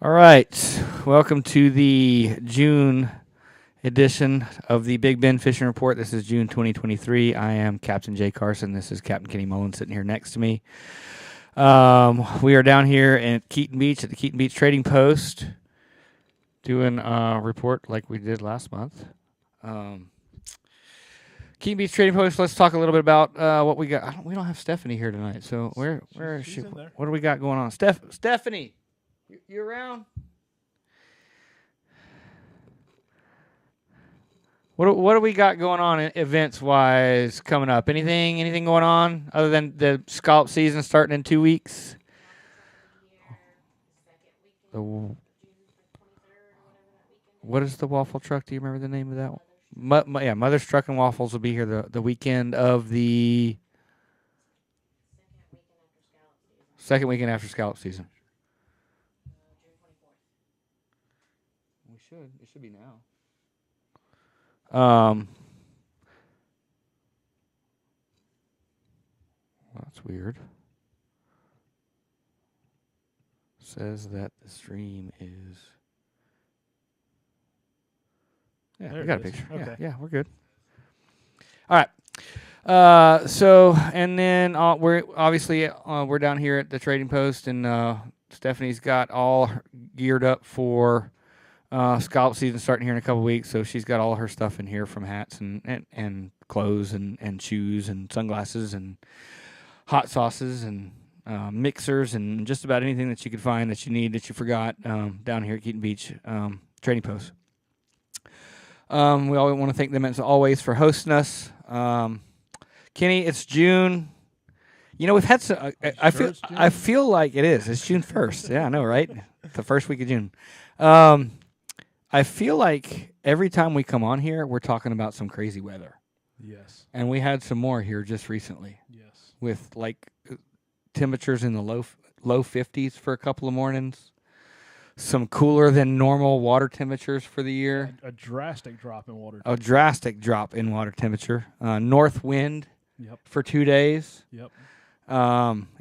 All right. Welcome to the June edition of the Big Bend Fishing Report. This is June 2023. I am Captain Jay Carson. This is Captain Kenny Mullen sitting here next to me. We are down here at Keaton Beach at the Keaton Beach Trading Post doing a report like we did last month. Keaton Beach Trading Post, let's talk a little bit about what we got. We don't have Stephanie here tonight, so where is she? What do we got going on? Stephanie! You around? What do we got going on events wise coming up? Anything going on other than the scallop season starting in 2 weeks? What is the waffle truck? Do you remember the name of that one? Yeah, Mother's Truck and Waffles will be here the weekend of the second weekend after scallop season. It should be now. That's weird. Says that the stream is. Yeah, there we got a is. picture. Okay. Yeah, we're good. All right. And then we're down here at the Trading Post, and Stephanie's got all geared up for scallop season starting here in a couple weeks, so she's got all her stuff in here from hats and clothes and shoes and sunglasses and hot sauces and mixers and just about anything that you could find that you need that you forgot down here at Keaton Beach Trading Post. We all want to thank them as always for hosting us. Kenny, it's June. You know, we've had some. I feel like it is. It's June 1st. Yeah, I know, right? The first week of June. I feel like every time we come on here, we're talking about some crazy weather. Yes. And we had some more here just recently. Yes. With like temperatures in the low 50s for a couple of mornings. Some cooler than normal water temperatures for the year. A drastic drop in water temperature. A drastic drop in water temperature. North wind for 2 days. Yep.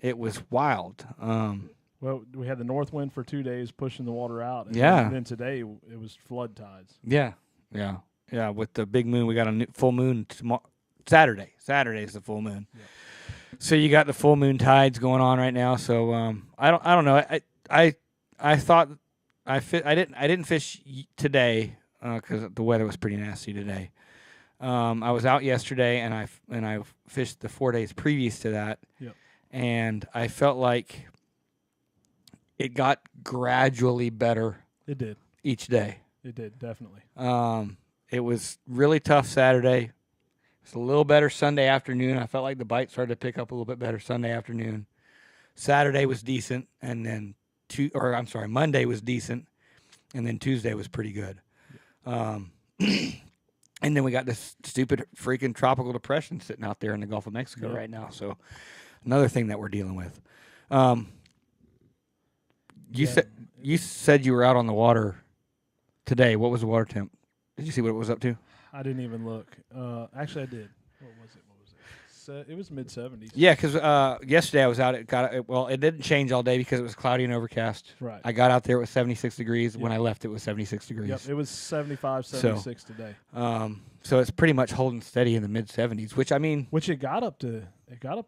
It was wild. Well, we had the north wind for 2 days pushing the water out. And then today it was flood tides. Yeah. With the big moon, we got a full moon tomorrow. Saturday. Saturday is the full moon. Yep. So you got the full moon tides going on right now. So I don't know. I thought I didn't fish today because the weather was pretty nasty today. I was out yesterday and I fished the 4 days previous to that. Yep. And I felt like it got gradually better. It did. Each day. It did, definitely. It was really tough Saturday. It's a little better Sunday afternoon. I felt like the bite started to pick up a little bit better Sunday afternoon. Saturday was decent, and then Monday was decent, and then Tuesday was pretty good. And then we got this stupid freaking tropical depression sitting out there in the Gulf of Mexico right now. So another thing that we're dealing with. You said you were out on the water today. What was the water temp? Did you see what it was up to? I didn't even look. Actually, I did. What was it? It was mid-70s. Yeah, because yesterday I was out. It didn't change all day because it was cloudy and overcast. Right. I got out there, it was 76 degrees. Yep. When I left, it was 76 degrees. Yep, it was 75, 76 today. So it's pretty much holding steady in the mid-70s, which it got up to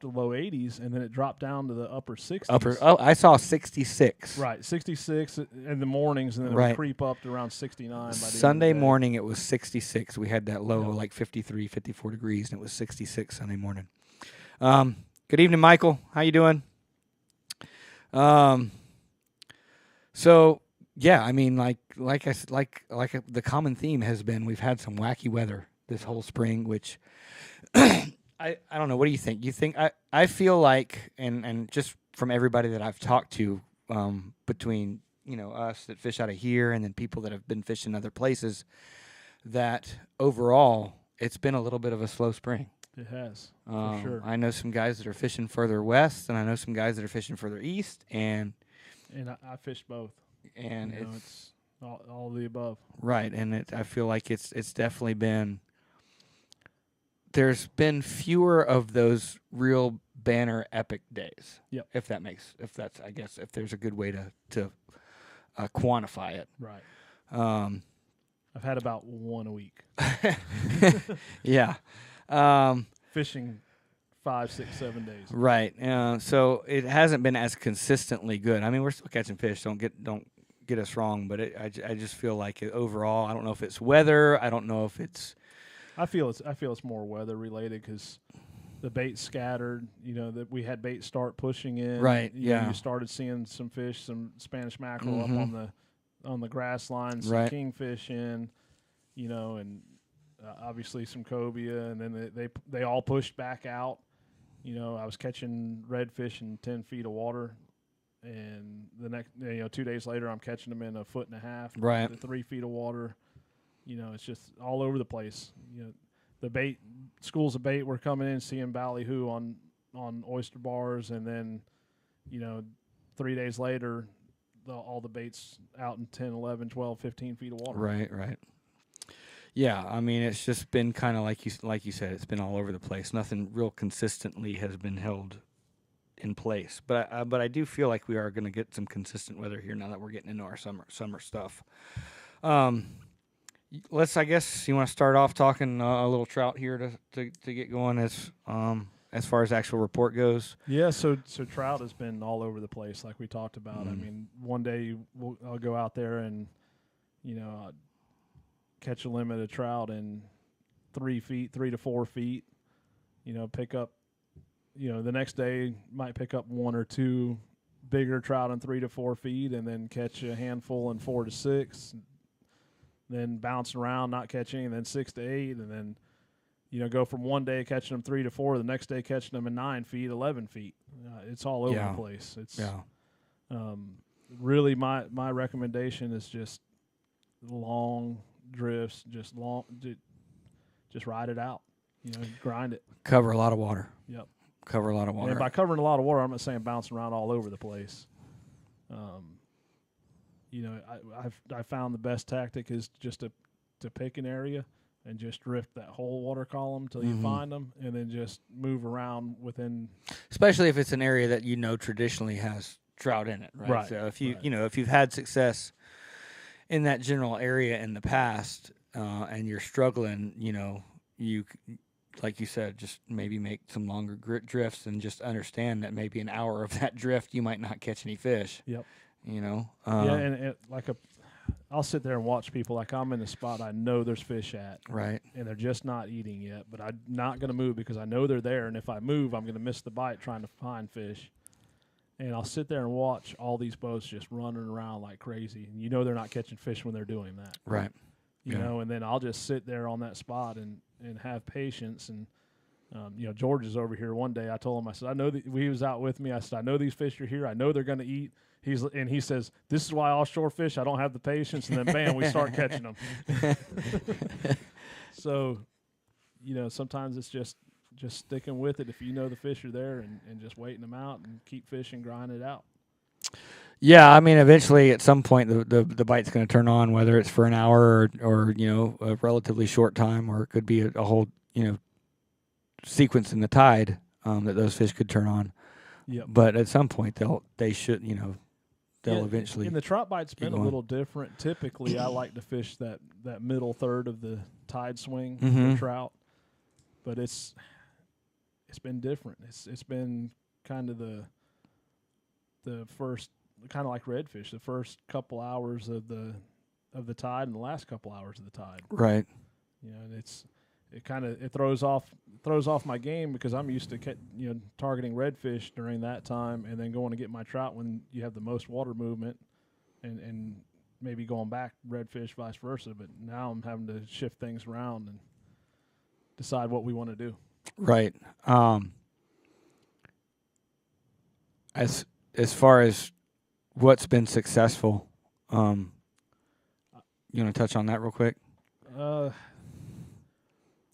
low 80s, and then it dropped down to the upper 60s. I saw 66. Right, 66 in the mornings, and then it would creep up to around 69 by the Sunday end of the day. morning, it was 66. We had that low like 53, 54 degrees, and it was 66 Sunday morning. Good evening, Michael. How you doing? So yeah, I mean, like the common theme has been we've had some wacky weather this whole spring, which I don't know. What do you think? You think I feel like, and just from everybody that I've talked to, between us that fish out of here and then people that have been fishing other places, that overall it's been a little bit of a slow spring. It has, for sure. I know some guys that are fishing further west, and I know some guys that are fishing further east, and I fished both. And it's all of the above. Right, and I feel like it's definitely been. There's been fewer of those real banner epic days. Yep. If that's, I guess, if there's a good way to quantify it. Right. I've had about one a week. Yeah. Fishing 5, 6, 7 days. Right. So it hasn't been as consistently good. I mean, we're still catching fish. Don't get us wrong, but I just feel like overall, I don't know if it's weather. I don't know if it's. I feel it's more weather related because the bait scattered. You know that we had bait start pushing in. Right. You started seeing some fish, some Spanish mackerel up on the grass line, some kingfish in. You know, and obviously some cobia, and then they all pushed back out. You know, I was catching redfish in 10 feet of water, and the next 2 days later I'm catching them in 1.5 feet to 3 feet of water. You know, it's just all over the place. You know, the bait schools of bait were coming in, seeing ballyhoo on oyster bars, and then 3 days later all the baits out in 10, 11, 12, 15 feet of water. Right. Yeah, I mean, it's just been kind of like you said, it's been all over the place. Nothing real consistently has been held in place. But I do feel like we are going to get some consistent weather here now that we're getting into our summer stuff. I guess you want to start off talking a little trout here to get going as far as actual report goes. Yeah, so trout has been all over the place, like we talked about. I mean, one day I'll go out there and catch a limit of trout in 3 to 4 feet. Pick up. The next day might pick up 1 or 2 bigger trout in 3 to 4 feet, and then catch a handful in 4 to 6. Then bounce around, not catching, and then 6 to 8, and then go from one day catching them 3 to 4, the next day catching them in 9 feet, 11 feet. It's all over the place. It's really my recommendation is just long drifts, just ride it out. Grind it. Cover a lot of water. Yep. Cover a lot of water. And by covering a lot of water, I'm not saying bouncing around all over the place. I found the best tactic is just to pick an area and just drift that whole water column till you find them, and then just move around within. Especially if it's an area that traditionally has trout in it, right? Right. So if if you've had success in that general area in the past, and you're struggling, you, like you said, just maybe make some longer drifts and just understand that maybe an hour of that drift you might not catch any fish. Yep. And I'll sit there and watch people. Like, I'm in a spot I know there's fish at, right, and they're just not eating yet. But I'm not going to move because I know they're there, and if I move, I'm going to miss the bite trying to find fish. And I'll sit there and watch all these boats just running around like crazy, and they're not catching fish when they're doing that. Right. And then I'll just sit there on that spot and have patience. And George is over here. One day I told him, I said, I know that he was out with me. I said, I know these fish are here. I know they're going to eat. He says, this is why offshore fish, I don't have the patience. And then bam, we start catching them. So, sometimes it's just sticking with it if the fish are there, and just waiting them out and keep fishing, grind it out. Yeah, I mean, eventually at some point the bite's going to turn on, whether it's for an hour or a relatively short time, or it could be a whole sequence in the tide that those fish could turn on. Yep. But at some point they'll eventually. And the trout bite's been a little different. Typically, I like to fish that middle third of the tide swing for trout, but it's been different. It's been kind of the first, kind of like redfish, the first couple hours of the tide and the last couple hours of the tide. Right. And it throws off my game because I'm used to targeting redfish during that time, and then going to get my trout when you have the most water movement, and maybe going back redfish, vice versa. But now I'm having to shift things around and decide what we want to do. Right. As far as what's been successful, you want to touch on that real quick?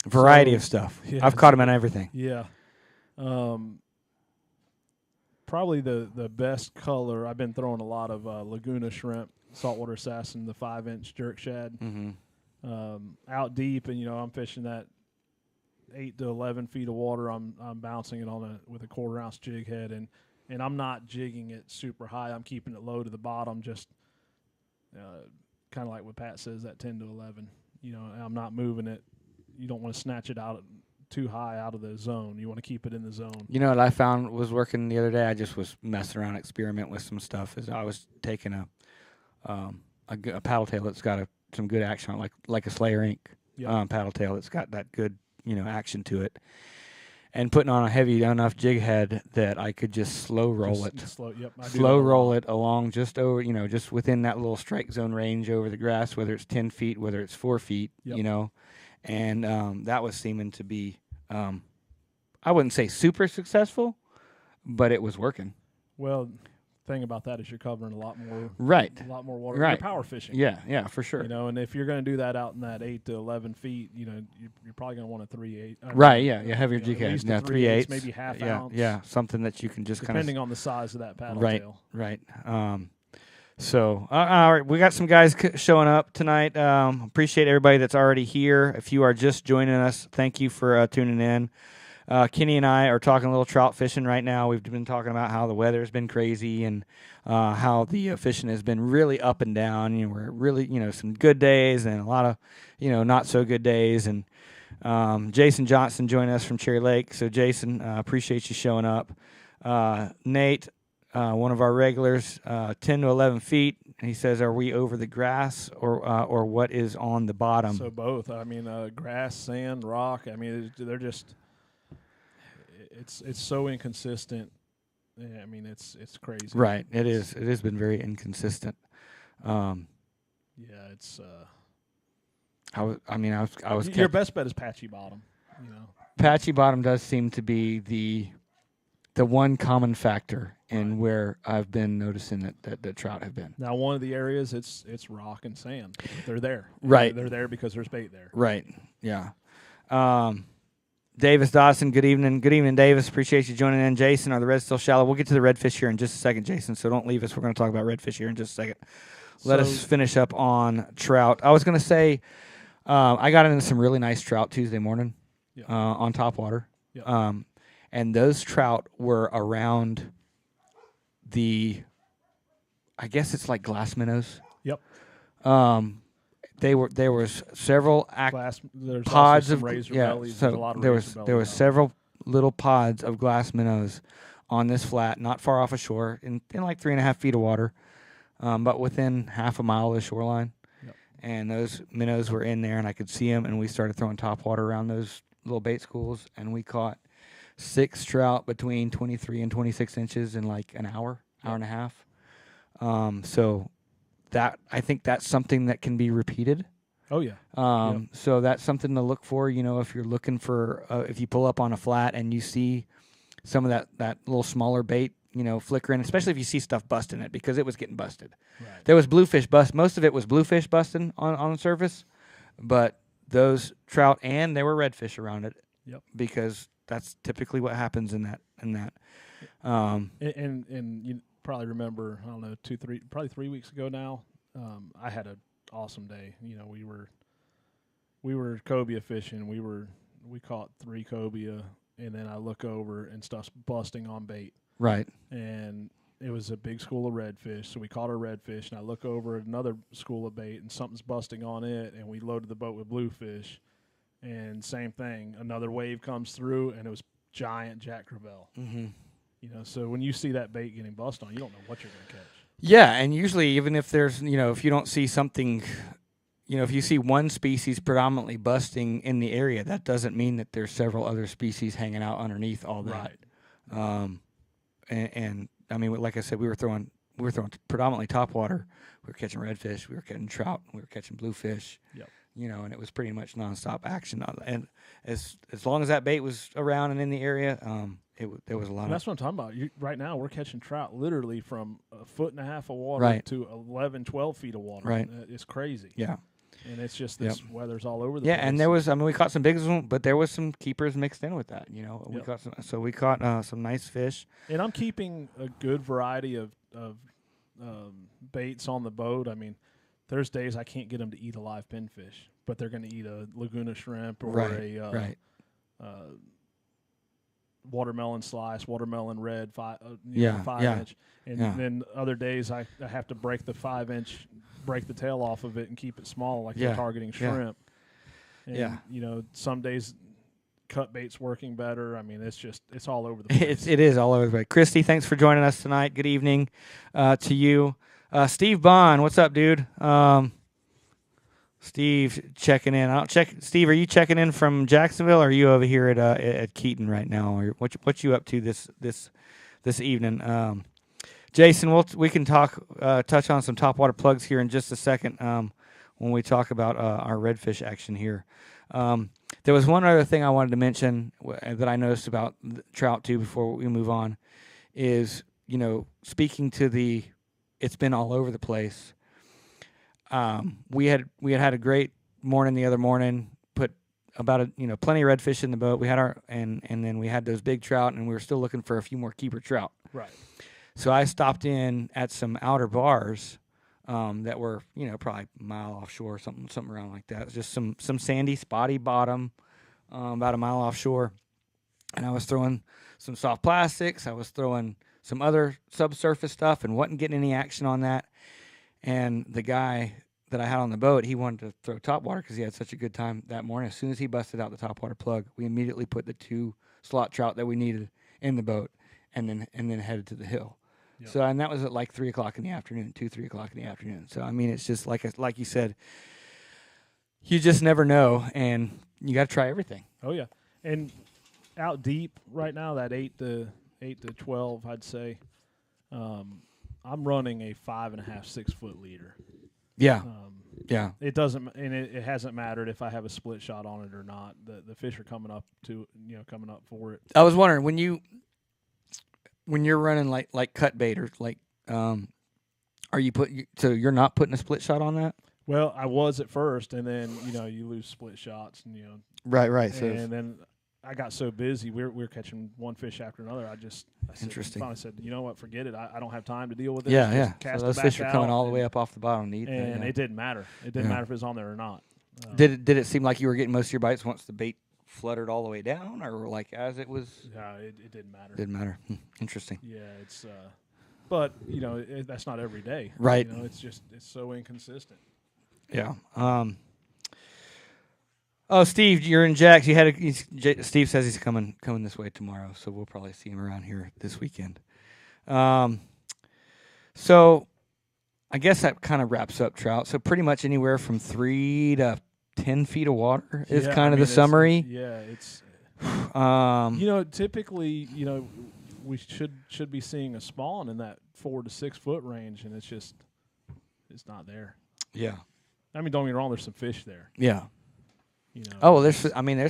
Variety of stuff. Yeah, I've caught them in everything. Yeah. Probably the best color, I've been throwing a lot of Laguna shrimp, saltwater assassin, the 5-inch jerk shad, out deep, and I'm fishing that 8 to 11 feet of water. I'm bouncing it with a 1/4 ounce jig head, and I'm not jigging it super high. I'm keeping it low to the bottom, just kind of like what Pat says, that 10 to 11. You know, I'm not moving it. You don't want to snatch it out too hhigh out of the zone. You want to keep it in the zone. You know what I found was working the other day? I just was messing around, experiment with some stuff. As I was taking a paddle tail that's got some good action on it, like a Slayer Inc. Paddle tail that's got that good, action to it, and putting on a heavy enough jig head that I could just slow roll it. Slow roll it along just over, just within that little strike zone range over the grass, whether it's 10 feet, whether it's 4 feet, and that was seeming to be, I wouldn't say super successful, but it was working. Well, thing about that is you're covering a lot more water. Right. You're power fishing. Yeah, for sure. And if you're going to do that out in that 8 to 11 feet, you're probably going to want a 3/8. Right. Yeah. Heavier jig head. Yeah, 3/8, maybe half ounce. Yeah, something that you can just kind of depending on the size of that paddle tail. Right. So, all right, we got some guys showing up tonight. Appreciate everybody that's already here. If you are just joining us, thank you for tuning in. Kenny and I are talking a little trout fishing right now. We've been talking about how the weather has been crazy and how the fishing has been really up and down. We're really, some good days and a lot of, not so good days. And Jason Johnson joined us from Cherry Lake. So, Jason, appreciate you showing up. Nate, one of our regulars, 10 to 11 feet. He says, "Are we over the grass or what is on the bottom?" So both. I mean, grass, sand, rock. I mean, they're just. It's so inconsistent. Yeah, I mean, it's crazy. Right. It is. It has been very inconsistent. It's. I was. Your best bet is patchy bottom. Patchy bottom does seem to be the one common factor in where I've been noticing that the trout have been. Now, one of the areas it's rock and sand. They're there. Right. They're there because there's bait there. Right. Yeah. Davis Dawson, good evening. Good evening, Davis. Appreciate you joining in. Jason, are the reds still shallow? We'll get to the redfish here in just a second, Jason, so don't leave us. We're going to talk about redfish here in just a second. Let us finish up on trout. I was going to say I got into some really nice trout Tuesday morning on topwater. Yeah. And those trout were around I guess it's like glass minnows. Yep. There was several pods of bellies. So there was several little pods of glass minnows on this flat, not far off of shore, in like 3.5 feet of water, but within half a mile of the shoreline. Yep. And those minnows were in there, and I could see them. And we started throwing topwater around those little bait schools, and we caught 6 trout between 23 and 26 inches in like an hour and a half. So that I think that's something that can be repeated. Oh yeah. So that's something to look for. If you're looking for, if you pull up on a flat and you see some of that little smaller bait, flickering, especially if you see stuff busting it, because it was getting busted. Right. There was bluefish bust. Most of it was bluefish busting on the surface, but those trout and there were redfish around it. Yep. Because that's typically what happens in that. And you probably remember, I don't know, 3 weeks ago now, I had an awesome day. We were cobia fishing. We caught 3 cobia, and then I look over and stuff's busting on bait. Right. And it was a big school of redfish, so we caught our redfish, and I look over at another school of bait, and something's busting on it, and we loaded the boat with bluefish. And same thing, another wave comes through, and it was giant Jack Crevalle. Mm-hmm. So when you see that bait getting bust on, you don't know what you're going to catch. Yeah, and usually even if there's, if you don't see something, if you see one species predominantly busting in the area, that doesn't mean that there's several other species hanging out underneath all that. Right. And I mean, like I said, we were throwing predominantly topwater. We were catching redfish, we were catching trout, we were catching bluefish. Yep. And it was pretty much nonstop action. And as long as that bait was around and in the area, there was a lot. And that's what I'm talking about. Right now, we're catching trout literally from 1.5 feet of water to 11, 12 feet of water. Right. It's crazy. Yeah. And it's just this weather's all over the place. place. Yeah, and we caught some big ones, but there was some keepers mixed in with that. We caught some nice fish. And I'm keeping a good variety of baits on the boat. I mean, there's days I can't get them to eat a live pinfish, but they're going to eat a Laguna shrimp or watermelon slice, watermelon red, 5 yeah. inch, and then other days I have to break the 5 inch, break the tail off of it and keep it small, like you're targeting shrimp. And some days cut bait's working better. I mean, it's all over the place. It is all over the place. Christy, thanks for joining us tonight. Good evening to you. Steve Bond, what's up, dude? Steve checking in. Steve, are you checking in from Jacksonville, or are you over here at Keaton right now? Or what you up to this evening? Jason, we can touch on some topwater plugs here in just a second when we talk about our redfish action here. There was one other thing I wanted to mention that I noticed about trout too before we move on is, speaking to it's been all over the place. We had a great morning the other morning, put about plenty of redfish in the boat. We had and then we had those big trout, and we were still looking for a few more keeper trout. Right. So I stopped in at some outer bars that were, probably a mile offshore, something around like that. It was just some sandy, spotty bottom, about a mile offshore. And I was throwing some soft plastics. I was throwing some other subsurface stuff and wasn't getting any action on that. And the guy that I had on the boat, he wanted to throw topwater because he had such a good time that morning. As soon as he busted out the topwater plug, we immediately put the 2 slot trout that we needed in the boat and then headed to the hill. Yep. So, and that was at like 3 o'clock in the afternoon, 3 o'clock in the afternoon. So, I mean, it's just like you said, you just never know, and you got to try everything. Oh, yeah. And out deep right now, that 8 to 12, I'd say, I'm running a 5.5, 6 foot leader. Yeah. Yeah. It doesn't, and it hasn't mattered if I have a split shot on it or not. The fish are coming up for it. I was wondering when you're running like cut bait or are you so you're not putting a split shot on that? Well, I was at first, and then you lose split shots, and right. So then I got so busy, we were catching one fish after another. I Interesting. Finally said, you know what, forget it. I don't have time to deal with it. Yeah. Cast so those fish are coming all the way up off the bottom to eat. And it didn't matter. It didn't matter if it was on there or not. Did it seem like you were getting most of your bites once the bait fluttered all the way down, or like as it was? Yeah, it didn't matter. Didn't matter. Interesting. Yeah, it's but that's not every day. Right. It's so inconsistent. Yeah. Oh, Steve, you're in Jax. Steve says he's coming this way tomorrow, so we'll probably see him around here this weekend. So I guess that kind of wraps up trout. So pretty much anywhere from 3 to 10 feet of water is kind of the summary. It's typically, we should be seeing a spawn in that 4 to 6 foot range, and it's not there. Yeah. I mean, don't get me wrong, there's some fish there. Yeah. Oh, well, there's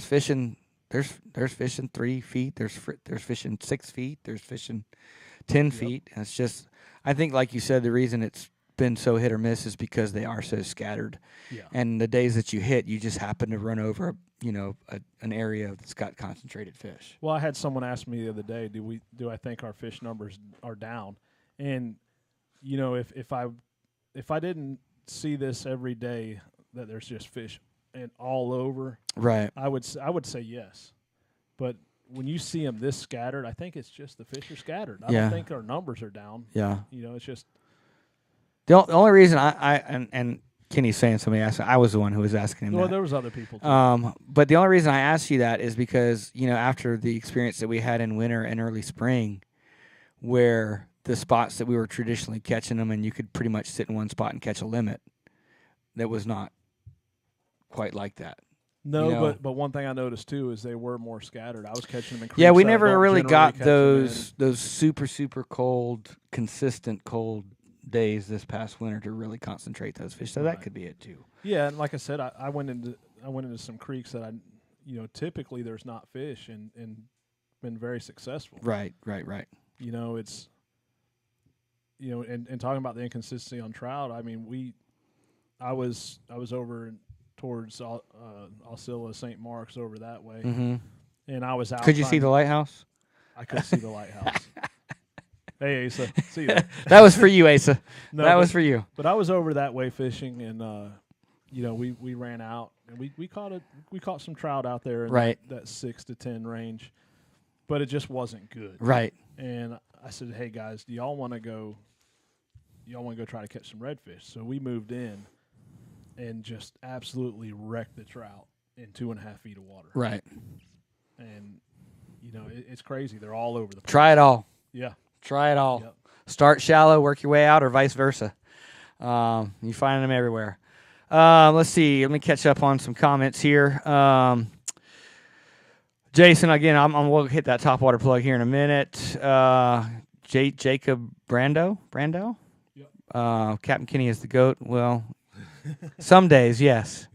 fishing. There's fishing 3 feet. There's fishing 6 feet. There's fishing 10 feet. And it's just, I think, like you said, the reason it's been so hit or miss is because they are so scattered. Yeah. And the days that you hit, you just happen to run over, an area that's got concentrated fish. Well, I had someone ask me the other day, do I think our fish numbers are down? And if I didn't see this every day, that there's just fish and all over, right? I would say yes, but when you see them this scattered, I think it's just the fish are scattered. I don't think our numbers are down. Yeah, it's just the only reason and Kenny's saying somebody asked. I was the one who was asking him. Well, that. There was other people too. But the only reason I asked you that is because after the experience that we had in winter and early spring, where the spots that we were traditionally catching them, and you could pretty much sit in one spot and catch a limit, that was not quite like that. No, but one thing I noticed too is they were more scattered. I was catching them in creeks. Yeah, we never really got those super cold, consistent cold days this past winter to really concentrate those fish. So that could be it too. Yeah, and like I said, I went into some creeks that typically there's not fish and been very successful. Right. It's and talking about the inconsistency on trout. I mean, I was over towards Osceola, St. Mark's, over that way, and I was out. Could you see the lighthouse? I could see the lighthouse. Hey, Asa, see you. That was for you, Asa. No, that was for you. But I was over that way fishing, and we ran out and we caught some trout out there in that 6 to 10 range. but it just wasn't good. Right. And I said, hey, guys, do y'all want to go try to catch some redfish? So we moved in and just absolutely wrecked the trout in 2.5 feet of water. Right. And, it's crazy. They're all over the place. Try it all. Yeah. Try it all. Yep. Start shallow, work your way out, or vice versa. You find them everywhere. Let's see. Let me catch up on some comments here. Jason, again, we'll hit that top water plug here in a minute. Jacob Brando? Yep. Captain Kenny is the GOAT. Well, some days, yes.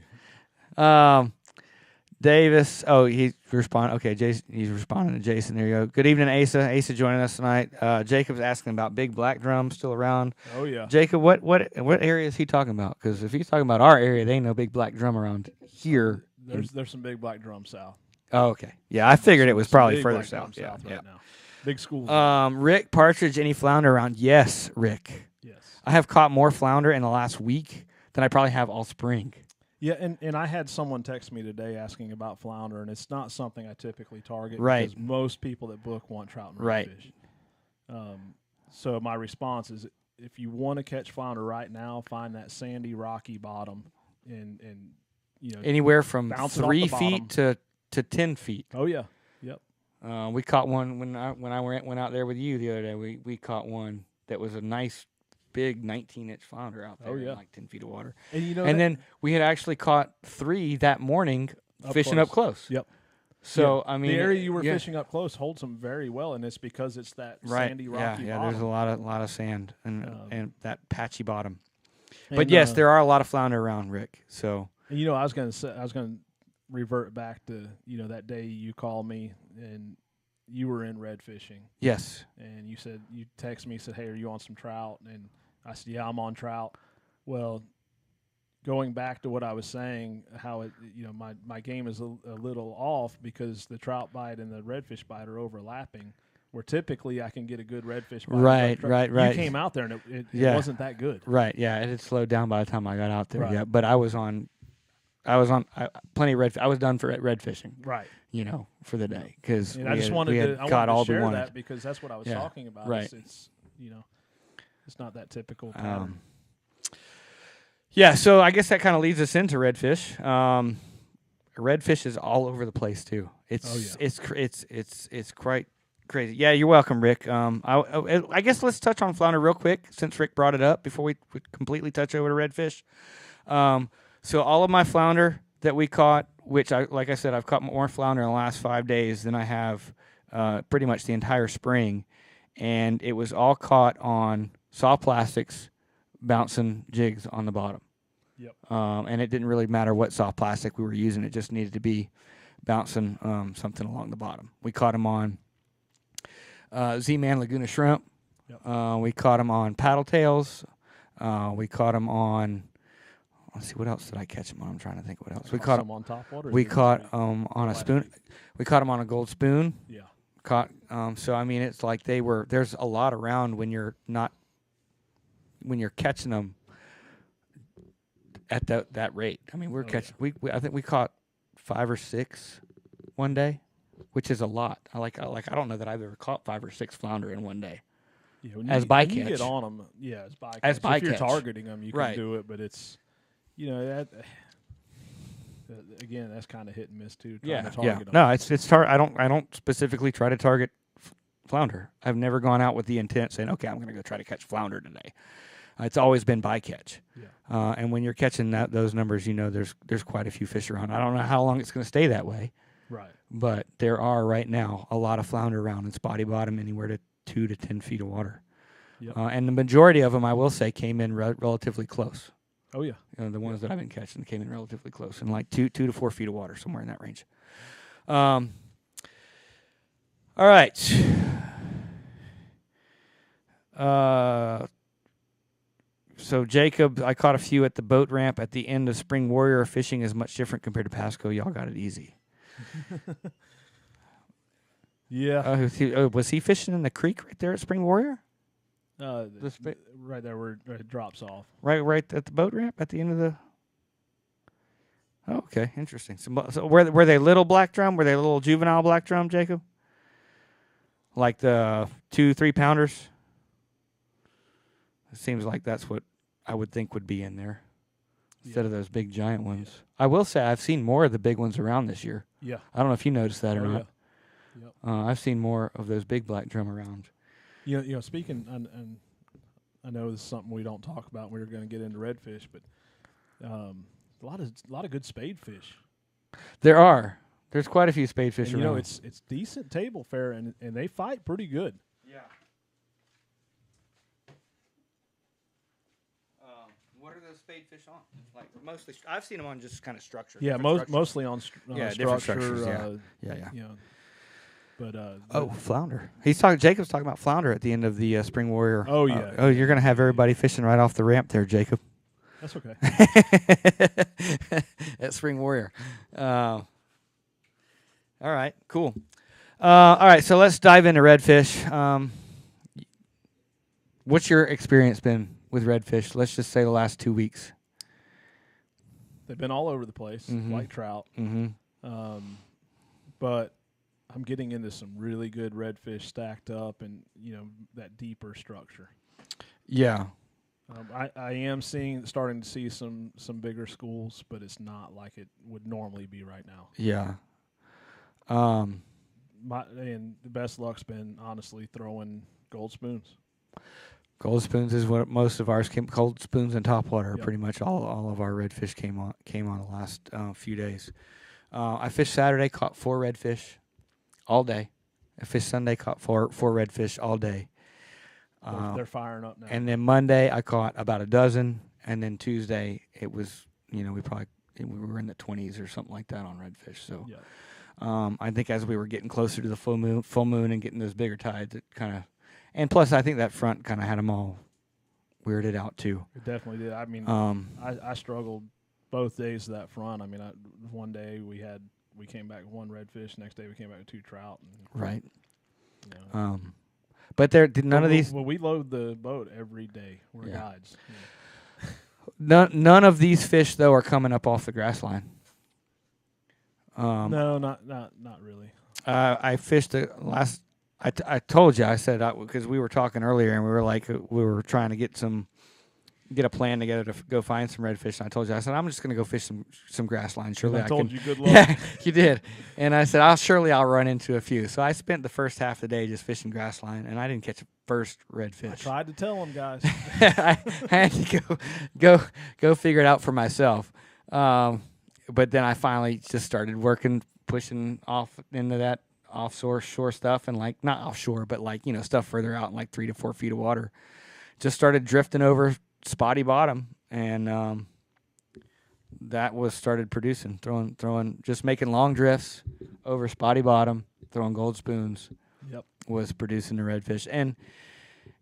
Davis. Oh, he's responding. Okay, Jason. He's responding to Jason. There you go. Good evening, Asa. Asa joining us tonight. Jacob's asking about big black drum still around. Oh yeah. Jacob, what area is he talking about? Because if he's talking about our area, they ain't no big black drum around here. There's some big black drum south. Oh, okay. Yeah, I figured it was probably further south. Yeah. Right now. Big schools. Rick, partridge, any flounder around? Yes, Rick. Yes. I have caught more flounder in the last week than I probably have all spring. Yeah, and I had someone text me today asking about flounder, and it's not something I typically target right. because most people that book want trout and right. redfish. So my response is, if you want to catch flounder right now, find that sandy, rocky bottom, and anywhere from 3 feet to 10 feet. Oh yeah, yep. We caught one when I went out there with you the other day. We caught one that was a nice big 19-inch flounder out there in like 10 feet of water. And then we had actually caught 3 that morning fishing up close. Yep. So, I mean, the area you were fishing up close holds them very well, and it's because it's that sandy, rocky bottom. There's a lot of sand and that patchy bottom. But yes, there are a lot of flounder around, Rick. So, and I was going to revert back to that day you called me and you were in red fishing. Yes. And you texted me, said, hey, are you on some trout? And I said, yeah, I'm on trout. Well, going back to what I was saying, how it, my game is a little off because the trout bite and the redfish bite are overlapping, where typically I can get a good redfish bite. Right. You came out there and it wasn't that good. Right. Yeah. It had slowed down by the time I got out there. Right. Yeah. But I was on plenty of red. I was done for red fishing. Right. For the day because I just wanted to share that because that's what I was talking about. Right. It's it's not that typical pattern. Yeah, so I guess that kind of leads us into redfish. Redfish is all over the place too. It's quite crazy. Yeah, you're welcome, Rick. I guess let's touch on flounder real quick since Rick brought it up before we completely touch over to redfish. So all of my flounder that we caught, which like I said, I've caught more flounder in the last 5 days than I have pretty much the entire spring, and it was all caught on soft plastics, bouncing jigs on the bottom. Yep. And it didn't really matter what soft plastic we were using; it just needed to be bouncing something along the bottom. We caught them on Z-Man Laguna shrimp. Yep. We caught them on paddle tails. We caught them on. Let's see, what else did I catch them on? I'm trying to think what else. We caught them on top water. We caught on a spoon. We caught them on a gold spoon. Yeah. Caught. So I mean, it's like there's a lot around when you're catching them at that rate. I mean, we're catching. I think we caught 5 or 6 one day, which is a lot. I don't know that I've ever caught 5 or 6 flounder in one day. Yeah, as bycatch. You get on them, as bycatch. As bycatch. If you're targeting them, you can do it, but it's again, that's kind of hit and miss too. Trying to target them. No, it's I don't specifically try to target flounder. I've never gone out with the intent saying, okay, I'm going to go try to catch flounder today. It's always been bycatch. Yeah. And when you're catching those numbers, there's quite a few fish around. I don't know how long it's going to stay that way. Right. But there are right now a lot of flounder around in spotty bottom, anywhere to 2 to 10 feet of water. Yep. And the majority of them, I will say, came in relatively close. Oh yeah. The ones that I've been catching came in relatively close, in like 2 to 4 feet of water, somewhere in that range. All right. So Jacob, I caught a few at the boat ramp at the end of Spring Warrior. Fishing is much different compared to Pasco. Y'all got it easy. Yeah. Was he fishing in the creek right there at Spring Warrior? Right there where it drops off. Right at the boat ramp at the end of the. Oh, okay, interesting. So were they little black drum? Were they little juvenile black drum, Jacob? like the 2-3 pounders. It seems like that's what I would think would be in there instead of those big giant ones. Yeah. I will say I've seen more of the big ones around this year. Yeah. I don't know if you noticed that or not. Yeah. Yep. I've seen more of those big black drum around. You know, speaking, and I know this is something we don't talk about. We're going to get into redfish, but a lot of good spade fish. There's quite a few spadefish around. You know, it's decent table fare, and they fight pretty good. Yeah. What are those spadefish on? Like mostly, I've seen them on just kind of structure. Yeah, mostly on different structures. Yeah. You know, but flounder. Jacob's talking about flounder at the end of the Spring Warrior. Oh yeah. You're gonna have everybody fishing right off the ramp there, Jacob. That's okay. At Spring Warrior. All right, cool. All right, so let's dive into redfish. What's your experience been with redfish? Let's just say the last 2 weeks. They've been all over the place, like trout. Mm-hmm. But I'm getting into some really good redfish stacked up, and that deeper structure. Yeah. I am starting to see some bigger schools, but it's not like it would normally be right now. Yeah. And the best luck's been honestly throwing gold spoons. Gold spoons is what most of ours came. Gold spoons and topwater are pretty much all of our redfish came on the last few days. I fished Saturday, caught 4 redfish all day. I fished Sunday, caught four redfish all day. They're firing up now. And then Monday I caught about a dozen, and then Tuesday it was we were in the 20s or something like that on redfish. So. Yeah. I think as we were getting closer to the full moon and getting those bigger tides, it kind of, and plus I think that front kind of had them all weirded out too. It definitely did. I mean, I struggled both days of that front. I mean, one day we came back with 1 redfish. Next day we came back with 2 trout. Right. You know. But none of these. Well, we load the boat every day. We're guides. Yeah. None of these fish though are coming up off the grass line. No, not really. I fished the last. I told you. I said because we were talking earlier and we were like we were trying to get a plan together to go find some redfish. And I told you. I said I'm just going to go fish some grass line. Surely I told can. you good luck. Yeah, you did. And I said I'll run into a few. So I spent the first half of the day just fishing grass line, and I didn't catch a first redfish. I tried to tell them guys. I had to go figure it out for myself. But then I finally just started pushing off into that shore stuff, and like not offshore, but like stuff further out in like 3 to 4 feet of water. Just started drifting over spotty bottom, and that started producing, throwing, just making long drifts over spotty bottom, throwing gold spoons. Yep, was producing the redfish, and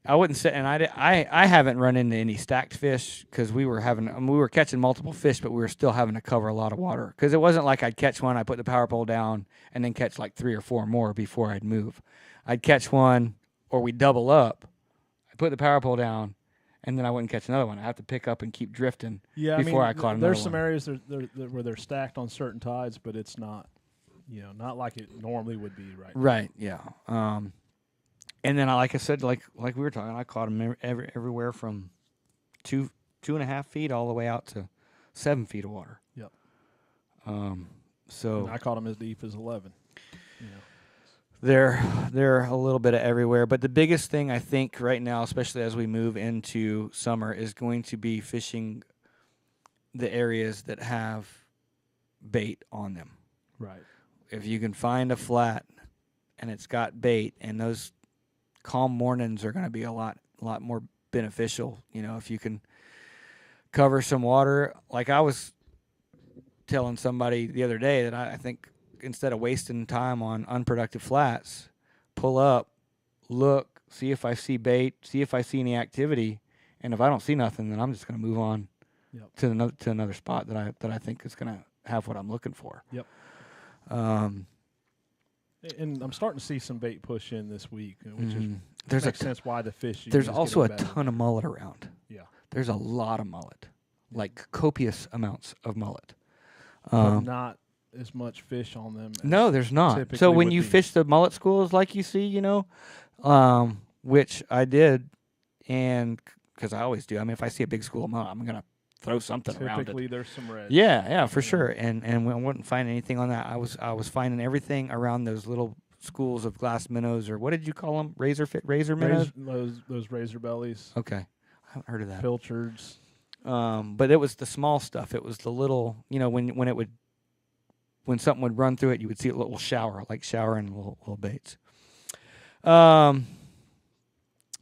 I wouldn't say, and I haven't run into any stacked fish because we were catching multiple fish, but we were still having to cover a lot of water because it wasn't like I'd catch one, I put the power pole down, and then catch like 3 or 4 more before I'd move. I'd catch one, or we'd double up. I put the power pole down, and then I wouldn't catch another one. I have to pick up and keep drifting before I caught another one. There's some areas where they're stacked on certain tides, but it's not, not like it normally would be right now. Right. Yeah. And then, like I said, like we were talking, I caught them everywhere from 2.5 feet all the way out to 7 feet of water. Yep. So and I caught them as deep as 11. They're a little bit of everywhere, but the biggest thing I think right now, especially as we move into summer, is going to be fishing the areas that have bait on them. Right. If you can find a flat and it's got bait, and those calm mornings are going to be a lot more beneficial. If you can cover some water, like I was telling somebody the other day that I think instead of wasting time on unproductive flats, pull up, look, see if I see bait, see if I see any activity, and if I don't see nothing, then I'm just going to move on to another spot that I think is going to have what I'm looking for. Yep. And I'm starting to see some bait push in this week, which makes sense why the fish. There's also a ton of mullet around. Yeah, there's a lot of mullet, like copious amounts of mullet. But not as much fish on them. No, there's not. So when you fish the mullet schools like you see, which I did, and because I always do. I mean, if I see a big school of mullet, I'm going to throw something around it. Typically, there's some reds. Yeah, for sure. And I wouldn't find anything on that. I was finding everything around those little schools of glass minnows, or what did you call them? Razor minnows? Those razor bellies. Okay. I haven't heard of that. Pilchards. But it was the small stuff. It was the little, when something would run through it, you would see a little shower, like showering little baits.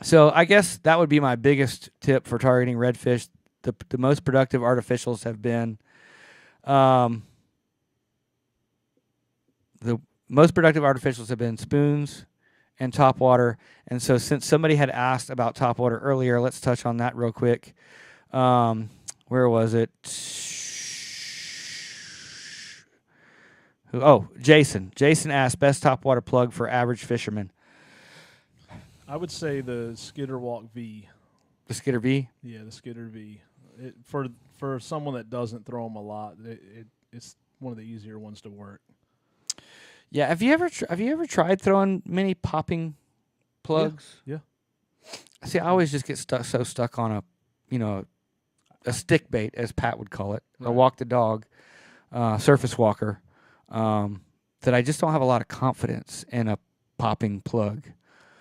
So I guess that would be my biggest tip for targeting redfish. The most productive artificials have been, spoons and topwater. And so since somebody had asked about topwater earlier, let's touch on that real quick. Where was it? Jason. Jason asked, best topwater plug for average fishermen. I would say the Skitterwalk V. The Skitter V? Yeah, the Skitter V. For someone that doesn't throw them a lot, it's one of the easier ones to work. Yeah, have you ever tried throwing mini popping plugs? Yeah. See, I always just get stuck on a stick bait, as Pat would call it, right. A walk the dog, surface walker, that I just don't have a lot of confidence in a popping plug.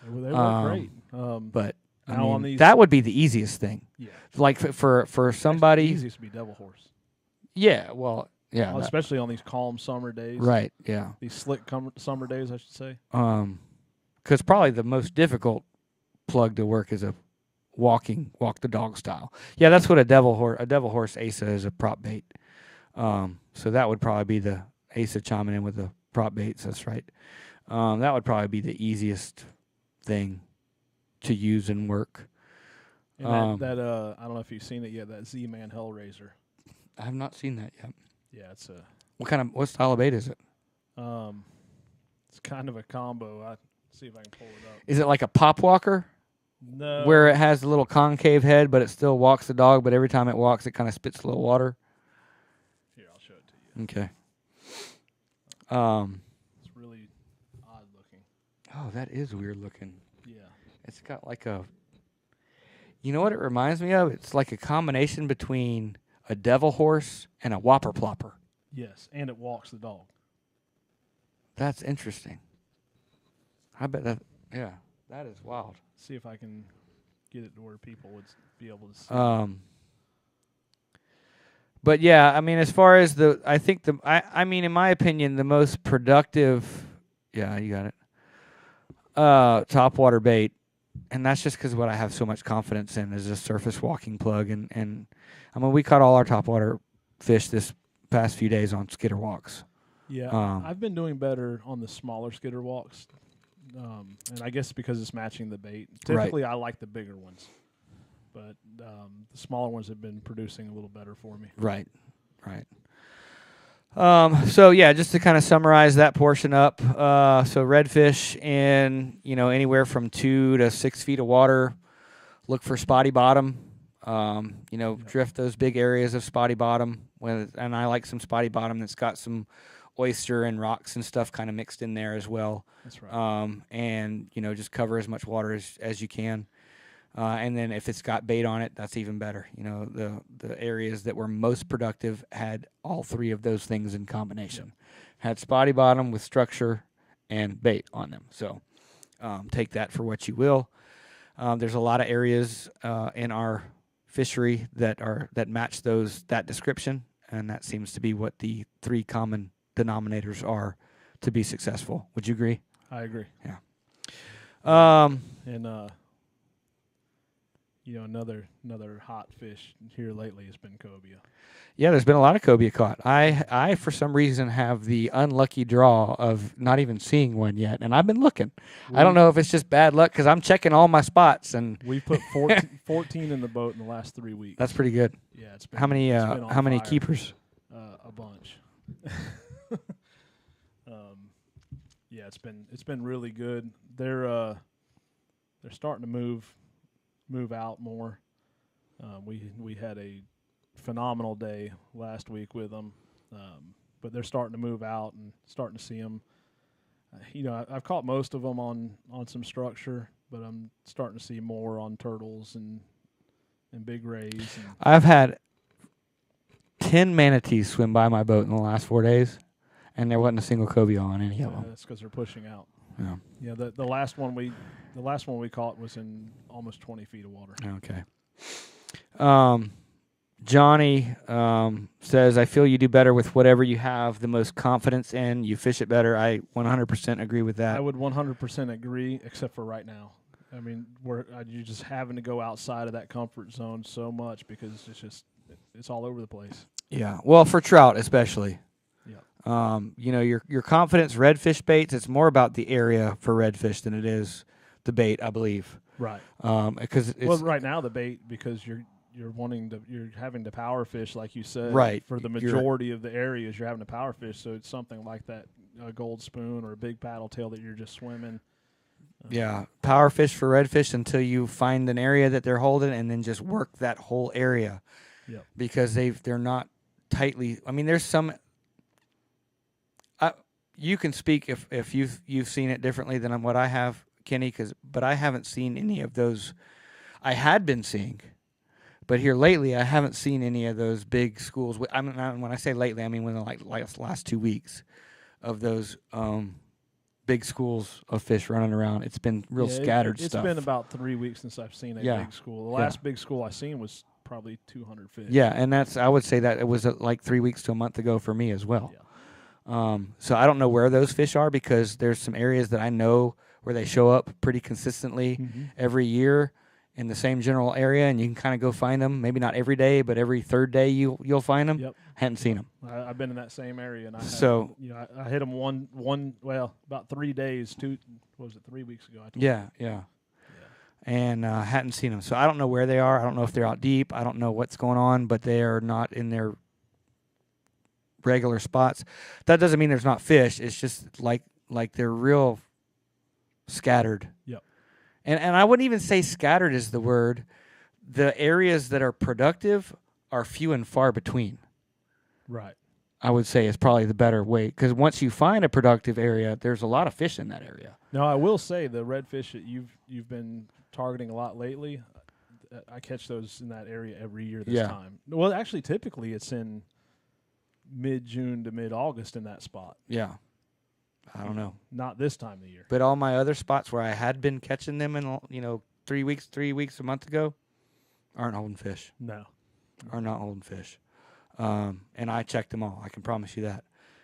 They work great. But that would be the easiest thing. Yeah. Like for somebody. The easiest would be devil horse. Yeah, well, yeah. Well, especially on these calm summer days. Right, yeah. These slick summer days, I should say. Because probably the most difficult plug to work is a walk the dog style. Yeah, that's what a devil horse Asa is, a prop bait. So that would probably be the Asa chiming in with the prop baits. That's right. That would probably be the easiest thing to use and work. And I don't know if you've seen it yet. That Z-Man Hellraiser. I have not seen that yet. Yeah, it's a. What style of bait is it? It's kind of a combo. I'll see if I can pull it up. Is it like a pop walker? No. Where it has the little concave head, but it still walks the dog, but every time it walks, it kind of spits a little water? Here, I'll show it to you. Okay. It's really odd looking. Oh, that is weird looking. Yeah. It's got like a... You know what it reminds me of? It's like a combination between a devil horse and a whopper plopper. Yes, and it walks the dog. That's interesting. I bet that... Yeah, that is wild. See if I can get it to where people would be able to see. But yeah, I mean, as far as I mean, in my opinion, the most productive, yeah, you got it, topwater bait, and that's just because what I have so much confidence in is a surface walking plug, and I mean, we caught all our topwater fish this past few days on skitter walks. Yeah, I've been doing better on the smaller skitter walks. And I guess because it's matching the bait. Typically, I like the bigger ones, but the smaller ones have been producing a little better for me. Right. So yeah, just to kind of summarize that portion up. So redfish in anywhere from 2 to 6 feet of water. Look for spotty bottom. Drift those big areas of spotty bottom. And I like some spotty bottom that's got some oyster and rocks and stuff kind of mixed in there as well. That's right. And just cover as much water as you can. And then if it's got bait on it, that's even better. The areas that were most productive had all three of those things in combination. Yep. Had spotty bottom with structure and bait on them. So take that for what you will. There's a lot of areas in our fishery that match that description, and that seems to be what the three common denominators are to be successful. Would you agree? I agree. Yeah. Another hot fish here lately has been cobia. Yeah, there's been a lot of cobia caught. I for some reason have the unlucky draw of not even seeing one yet, and I've been looking. I don't know if it's just bad luck because I'm checking all my spots, and we put 14 in the boat in the last 3 weeks. That's pretty good. Yeah, it's been. How many keepers? A bunch. Yeah, it's been really good. They're starting to move out more. We had a phenomenal day last week with them. but they're starting to move out and starting to see them. I've caught most of them on some structure, but I'm starting to see more on turtles and big rays. And I've had 10 manatees swim by my boat in the last 4 days, and there wasn't a single cobia on any of them. That's because they're pushing out. Yeah. Yeah. The last one we caught was in almost 20 feet of water. Okay. Johnny says, I feel you do better with whatever you have the most confidence in. You fish it better. I 100% agree with that. I would 100% agree, except for right now. I mean, you're just having to go outside of that comfort zone so much because it's all over the place. Yeah. Well, for trout especially. Yeah. Your confidence redfish baits, it's more about the area for redfish than it is the bait, I believe. Right. Because right now the bait, because you're having to power fish, like you said. Right. For the majority of the areas, you're having to power fish, so it's something like that, a gold spoon or a big paddle tail that you're just swimming. Yeah, power fish for redfish until you find an area that they're holding, and then just work that whole area. Yep. Because they're not tightly. I mean, there's some. You can speak if you've seen it differently than what I have, Kenny. But I haven't seen any of those. I had been seeing, but here lately I haven't seen any of those big schools. I mean, when I say lately, I mean within the last 2 weeks of those. Big schools of fish running around. It's been real scattered stuff. It's been about 3 weeks since I've seen a big school. The last big school I seen was probably 200 fish. Yeah, and I would say that it was like 3 weeks to a month ago for me as well. Yeah. So I don't know where those fish are because there's some areas that I know where they show up pretty consistently every year in the same general area, and you can kind of go find them. Maybe not every day, but every third day you'll find them. Yep. Hadn't seen them. I've been in that same area, and I hit them about 3 days. 3 weeks ago? Yeah. And hadn't seen them. So I don't know where they are. I don't know if they're out deep. I don't know what's going on, but they are not in their regular spots. That doesn't mean there's not fish. It's just like they're real scattered. Yep. And I wouldn't even say scattered is the word. The areas that are productive are few and far between. Right. I would say is probably the better way, because once you find a productive area, there's a lot of fish in that area. Now, I will say the redfish that you've been targeting a lot lately, I catch those in that area every year this time. Well, actually, typically it's in mid-June to mid-August in that spot. Yeah. I don't know. Not this time of the year. But all my other spots where I had been catching them in 3 weeks, a month ago, aren't holding fish. No. Are not holding fish. And I checked them all. I can promise you that.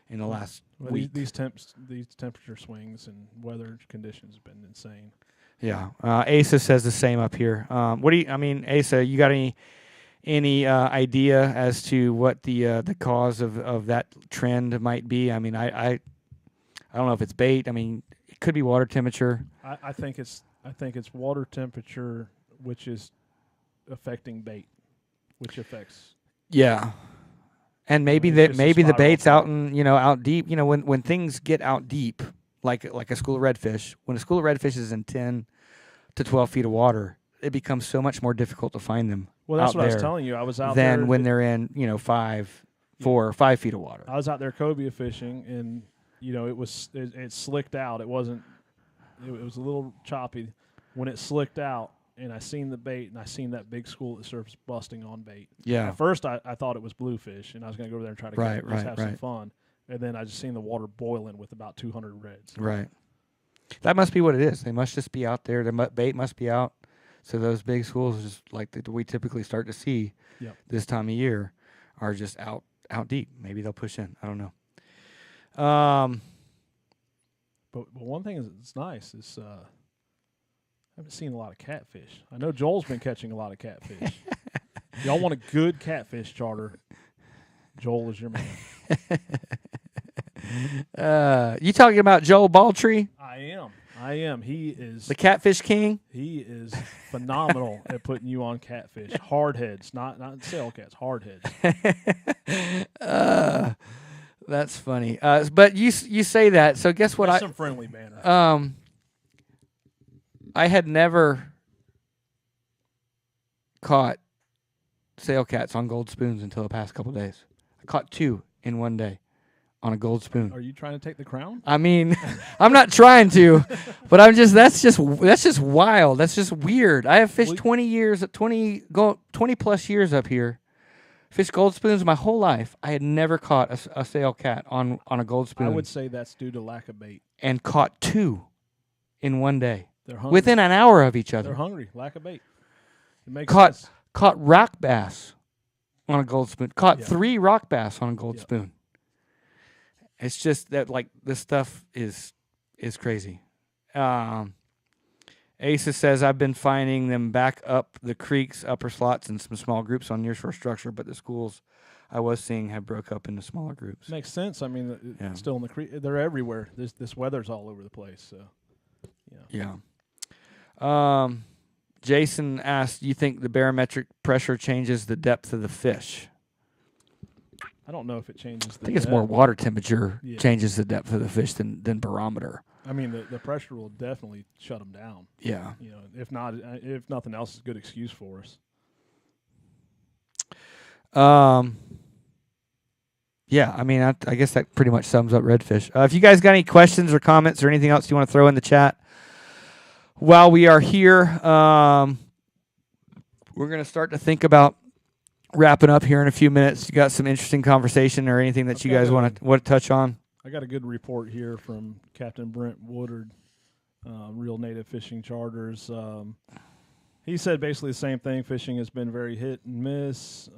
In the last week. These temperature swings and weather conditions have been insane. Yeah. Asa says the same up here. Asa, you got any idea as to what the cause of that trend might be? I mean, I don't know if it's bait. I mean, it could be water temperature. I think it's water temperature, which is affecting bait, which affects. Yeah. And maybe the bait's out out deep. When things get out deep, like a school of redfish, when a school of redfish is in 10 to 12 feet of water, it becomes so much more difficult to find them. Well, that's what I was telling you. I was out there. Than when they're in 4 or 5 feet of water. I was out there cobia fishing, and it slicked out. It wasn't. It was a little choppy when it slicked out. And I seen the bait, and I seen that big school that surfs busting on bait. Yeah. At first, I thought it was bluefish, and I was going to go over there and try to have some fun. And then I just seen the water boiling with about 200 reds. Right. That must be what it is. They must just be out there. The bait must be out. So those big schools, just like we typically start to see this time of year, are just out deep. Maybe they'll push in. I don't know. But one thing that's nice is I haven't seen a lot of catfish. I know Joel's been catching a lot of catfish. Y'all want a good catfish charter, Joel is your man. You talking about Joel Baldtree? I am. He is the catfish king. He is phenomenal at putting you on catfish. Hard heads, not sail cats. Hard heads. That's funny. But you say that. So guess what? Some friendly banner. I had never caught sail cats on gold spoons until the past couple of days. I caught 2 in one day on a gold spoon. Are you trying to take the crown? I mean, I'm not trying to, but that's just wild. That's just weird. I have fished 20 plus years up here. Fished gold spoons my whole life. I had never caught a sail cat on a gold spoon. I would say that's due to lack of bait. And caught 2 in one day. They're hungry. Within an hour of each other. They're hungry. Lack of bait. It makes sense. Caught rock bass on a gold spoon. Caught 3 rock bass on a gold spoon. It's just that, like, this stuff is crazy. Asa says, I've been finding them back up the creeks, upper slots, and some small groups on nearshore structure, but the schools I was seeing have broke up into smaller groups. Makes sense. I mean, still in the creek. They're everywhere. This weather's all over the place. So, Jason asked, do you think the barometric pressure changes the depth of the fish? I don't know if it changes the depth. I think it's more water temperature changes the depth of the fish than barometer. I mean, the pressure will definitely shut them down. Yeah. If nothing else, it's a good excuse for us. Yeah, I mean, I guess that pretty much sums up redfish. If you guys got any questions or comments or anything else you want to throw in the chat while we are here, we're going to start to think about wrapping up here in a few minutes. You got some interesting conversation or anything that you guys want to touch on? I got a good report here from Captain Brent Woodard, Real Native Fishing Charters. He said basically the same thing. Fishing has been very hit and miss.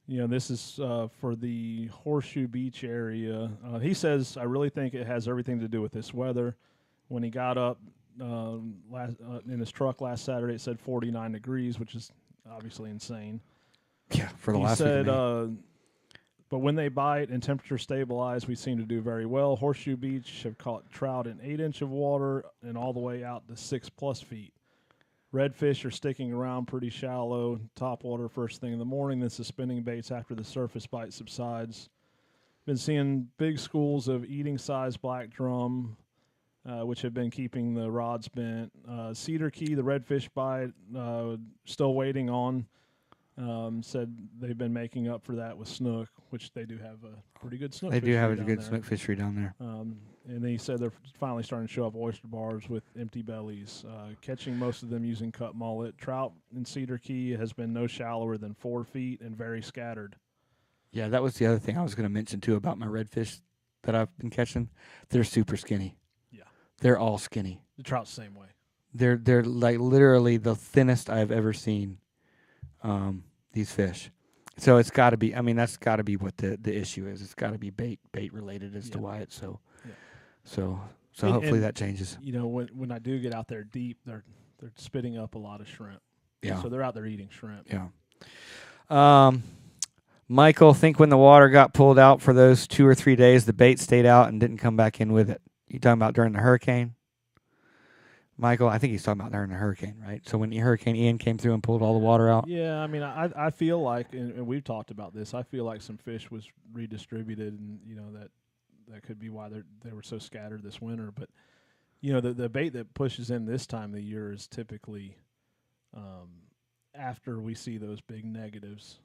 This is for the Horseshoe Beach area. He says, I really think it has everything to do with this weather. When he got up in his truck last Saturday, it said 49 degrees, which is obviously insane. Yeah, for the last week. He said, but when they bite and temperature stabilize, we seem to do very well. Horseshoe Beach have caught trout in 8 inch of water and all the way out to 6+ feet. Redfish are sticking around pretty shallow, top water first thing in the morning, then suspending baits after the surface bite subsides. Been seeing big schools of eating-sized black drum, which have been keeping the rods bent. Cedar Key, the redfish bite, still waiting on. Said they've been making up for that with snook, which they do have a pretty good snook. They do have a good snook fishery down there. And then he said they're finally starting to show up oyster bars with empty bellies, catching most of them using cut mullet. Trout in Cedar Key has been no shallower than 4 feet and very scattered. Yeah, that was the other thing I was going to mention too about my redfish that I've been catching. They're super skinny. Yeah, they're all skinny. The trout's the same way. They're like literally the thinnest I've ever seen. These fish. So it's got to be, I mean, that's got to be what the issue is. It's got to be bait related as to why it's so. Yeah. So hopefully that changes. When I do get out there deep, they're spitting up a lot of shrimp. Yeah. So they're out there eating shrimp. Yeah. Michael, think when the water got pulled out for those 2 or 3 days, the bait stayed out and didn't come back in with it. You talking about during the hurricane? Michael, I think he's talking about during the hurricane, right? So when Hurricane Ian came through and pulled all the water out? Yeah, I mean, I feel like, and we've talked about this, I feel like some fish was redistributed, and, that could be why they were so scattered this winter. But, the bait that pushes in this time of the year is typically after we see those big negatives.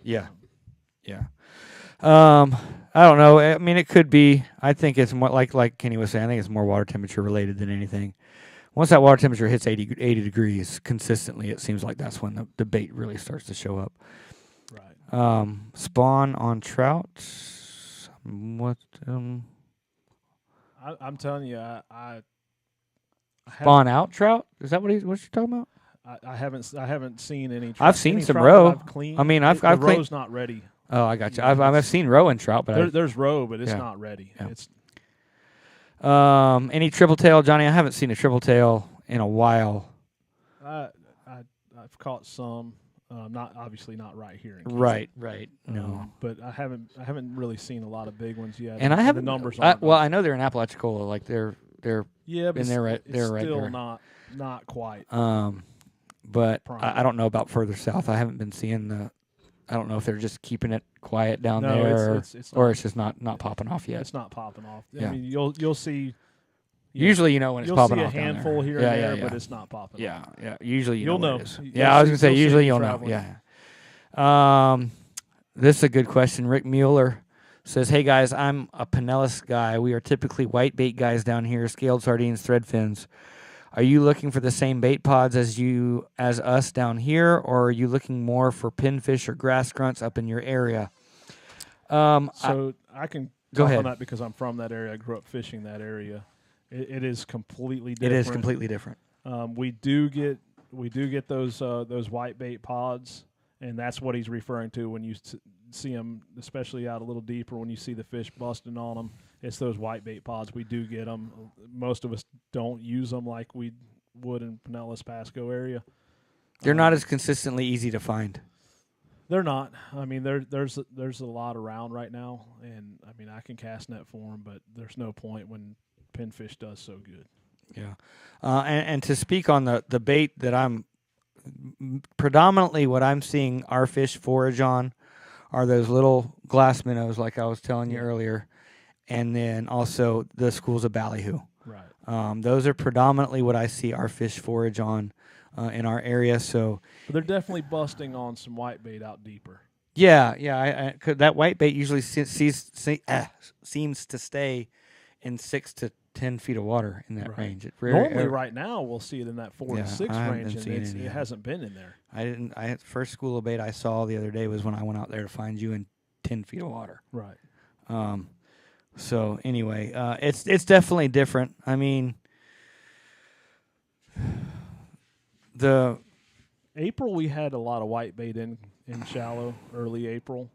Yeah. Yeah. I don't know. I mean, it could be. I think it's more like Kenny was saying. I think it's more water temperature related than anything. Once that water temperature hits 80 degrees consistently, it seems like that's when the bait really starts to show up. Right. Spawn on trout. What? I'm telling you, I spawn out trout. Is that what you're talking about? I haven't seen any. I've seen some roe. I've cleaned. I mean, I've cleaned. The roe's not ready. Oh, I got you. I've seen roe and trout, but there's roe, but it's not ready. Yeah. It's any triple tail, Johnny? I haven't seen a triple tail in a while. I've caught some, not right here. In Right. No, but I haven't really seen a lot of big ones yet. And I haven't. The numbers. I know they're in Apalachicola. Like they're yeah, but and they're right. They're right still there. not quite. But I don't know about further south. I haven't been seeing the. I don't know if they're just keeping it quiet down there, or it's just not popping off yet. It's not popping off. Yeah. I mean, you'll see. Usually, when it's popping off. You'll see a handful here and there, but it's not popping off. Yeah. Usually, you'll know. Yeah, I was gonna say usually you'll know. Yeah. This is a good question. Rick Mueller says, "Hey guys, I'm a Pinellas guy. We are typically white bait guys down here, scaled sardines, thread fins. Are you looking for the same bait pods as us down here, or are you looking more for pinfish or grass grunts up in your area?" I can go talk ahead on that because I'm from that area. I grew up fishing that area. It is completely different. It is completely different. We do get those white bait pods, and that's what he's referring to when you see them, especially out a little deeper. When you see the fish busting on them, it's those white bait pods. We do get them. Most of us don't use them like we would in Pinellas Pasco area. They're not as consistently easy to find. They're not. I mean, there's a lot around right now, and I mean I can cast net for them, but there's no point when pinfish does so good. Yeah, and to speak on the bait that I'm predominantly what I'm seeing our fish forage on are those little glass minnows, like I was telling you earlier, and then also the schools of ballyhoo. Right. Those are predominantly what I see our fish forage on in our area. So but they're definitely busting on some white bait out deeper. Yeah. That white bait usually seems to stay in 6 to 10 feet of water in that range. Normally, right now we'll see it in that 4 to 6 range, and it hasn't been in there. First school of bait I saw the other day was when I went out there to find you in 10 feet of water. Right. So anyway, it's definitely different. I mean, the April we had a lot of white bait in shallow, early April,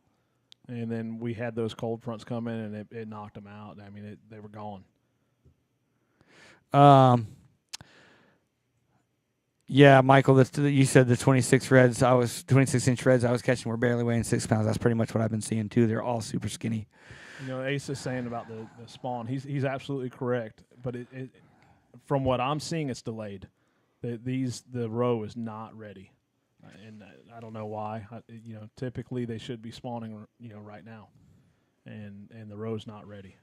and then we had those cold fronts come in, and it knocked them out. I mean, they were gone. Yeah, Michael, you said the 26 reds. 26-inch reds I was catching were barely weighing 6 pounds. That's pretty much what I've been seeing too. They're all super skinny. You know, Ace is saying about the spawn. He's absolutely correct, but it from what I'm seeing, it's delayed. The roe is not ready, and I don't know why. Typically they should be spawning, right now, and the roe's not ready.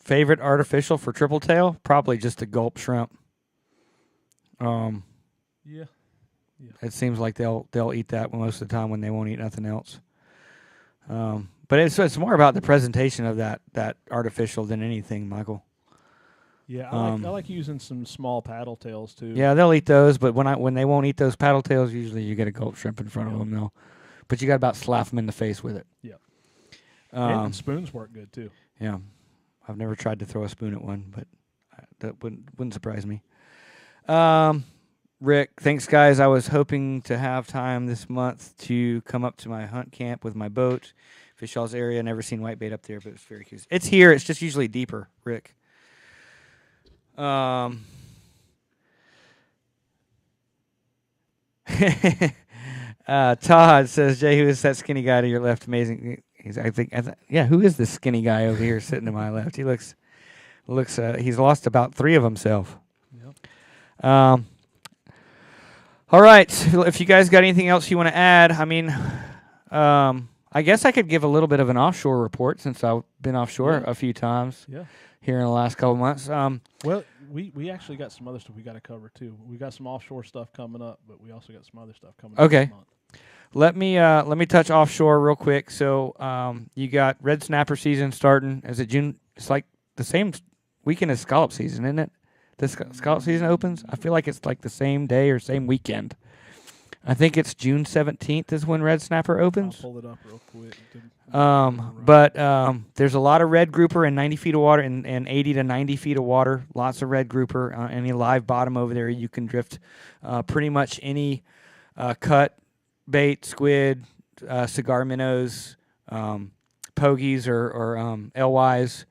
Favorite artificial for triple tail? Probably just a gulp shrimp. Yeah. It seems like they'll eat that most of the time when they won't eat nothing else. But it's more about the presentation of that artificial than anything, Michael. Yeah, I like using some small paddle tails too. Yeah, they'll eat those, but when they won't eat those paddle tails, usually you get a gulp shrimp in front of them. But you got to about slap them in the face with it. Yeah. And spoons work good too. Yeah, I've never tried to throw a spoon at one, but that wouldn't surprise me. Rick, thanks, guys. I was hoping to have time this month to come up to my hunt camp with my boat. Fish Shaw's area. Never seen whitebait up there, but it's very cute. It's here. It's just usually deeper, Rick. Todd says, Jay, who is that skinny guy to your left? Amazing. Who is this skinny guy over here sitting to my left? He looks he's lost about 3 of himself. Yep. All right. If you guys got anything else you want to add, I mean, I guess I could give a little bit of an offshore report since I've been offshore a few times here in the last couple of months. Well, we actually got some other stuff we got to cover too. We got some offshore stuff coming up, but we also got some other stuff coming up this month. Let me touch offshore real quick. So you got red snapper season starting. Is it June? It's like the same weekend as scallop season, isn't it? The scallop season opens. I feel like it's like the same day or same weekend. I think it's June 17th is when red snapper opens. I'll pull it up real quick. But there's a lot of red grouper in 90 feet of water and 80 to 90 feet of water. Lots of red grouper. Any live bottom over there, you can drift pretty much any cut, bait, squid, cigar minnows, pogies, or LYs.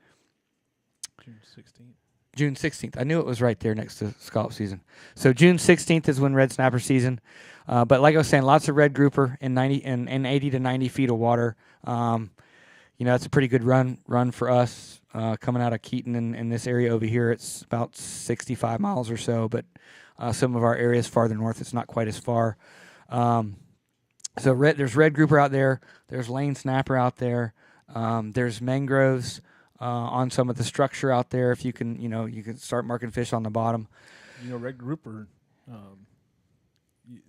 June 16th. I knew it was right there next to scallop season. So June 16th is when red snapper season. But like I was saying, lots of red grouper in 80 to 90 feet of water. It's a pretty good run for us coming out of Keaton in this area over here. It's about 65 miles or so, but some of our areas farther north, it's not quite as far. There's red grouper out there. There's lane snapper out there. There's mangroves on some of the structure out there. If you can, you can start marking fish on the bottom. Red grouper.